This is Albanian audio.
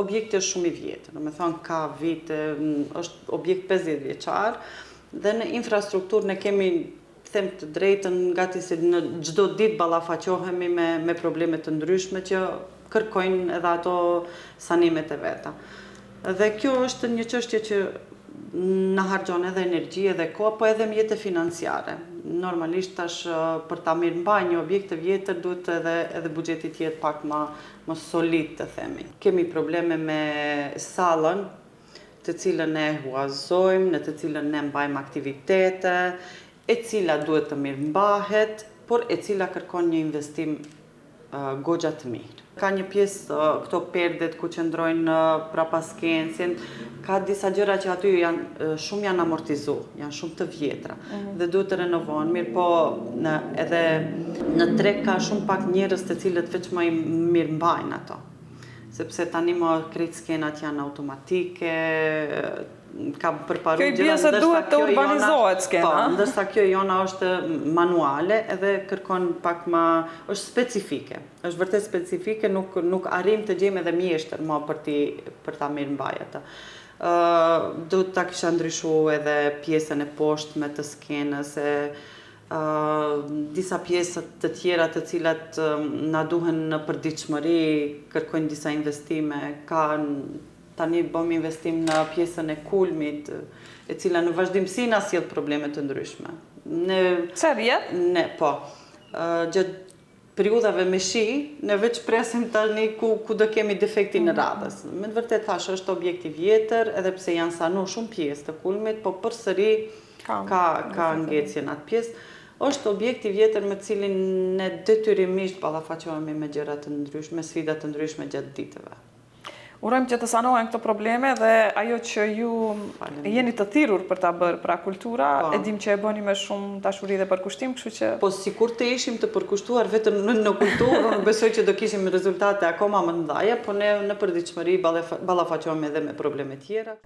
objekti është shumë i vjetër, me thonë ka vite, është objekt 50 vjeçar, dhe në infrastrukturë ne kemi, them të drejtën, gati se në çdo ditë ballafaqohemi me probleme të ndryshme që kërkojnë edhe ato sanimet e veta. Dhe kjo është një çështje që na harxhon edhe energji edhe kohë, po edhe mjete financiare. Normalisht tash për ta mirëmbajtur një objekt të vjetër duhet edhe buxheti të jetë pak më solid, të themi. Kemi probleme me sallën, të cilën e huazojmë, në të cilën ne mbajmë aktivitete, e cila duhet të mirëmbahet, por e cila kërkon një investim goxha të mirë. Ka një pjesë këto perdet ku qëndrojnë prapa skencën, ka disa gjëra që aty shumë janë amortizu, janë shumë të vjetra dhe duhet të renovohen, mirë po edhe në treg ka shumë pak njerëz të cilët vetëm i mirëmbajnë ato. Sepse tani më krejt skenat janë automatike, kam përparu gjëra. Kjo i bie se duhet të urbanizohet skena. Po, ndërsa kjo jona është manuale edhe kërkon pak është specifike. Është vërtet specifike, nuk arrim të gjejmë edhe mjeshtër më për ta mirëmbajtur atë. Duhet ta kisha ndryshuar edhe pjesën e poshtme të skenës, disa pjesët të tjera të cilat na duhen në përditshmëri, kërkojnë disa investime, tani bëm investim në pjesën e kulmit, e cila në vazhdimsi na sjell probleme të ndryshme. Serjet? Ne, po. Gjatë periudhave me shi, ne veç presim tani ku do kemi defektin në radhës. Me të vërtet thash, është objekt i vjetër, edhe pse janë sanu shumë pjesë të kulmit, po përsëri ka ngecje në atë pjesë. Është objekt i vjetër me cilin ne detyrimisht ballafaqohemi me gjëra të ndryshme, sfida të ndryshme gjatë ditëve. Urojmë që të sanohen këto probleme dhe ajo që ju jeni të thirrur për ta bërë pra kultura, e dim që e bëni me shumë dashuri dhe përkushtim, kështu që... Po sikur të ishim të përkushtuar vetëm në kulturë, nuk besoj që do kishim rezultate akoma më të mëdha, po ne në përditshmëri ballafaqohemi edhe me probleme tjera.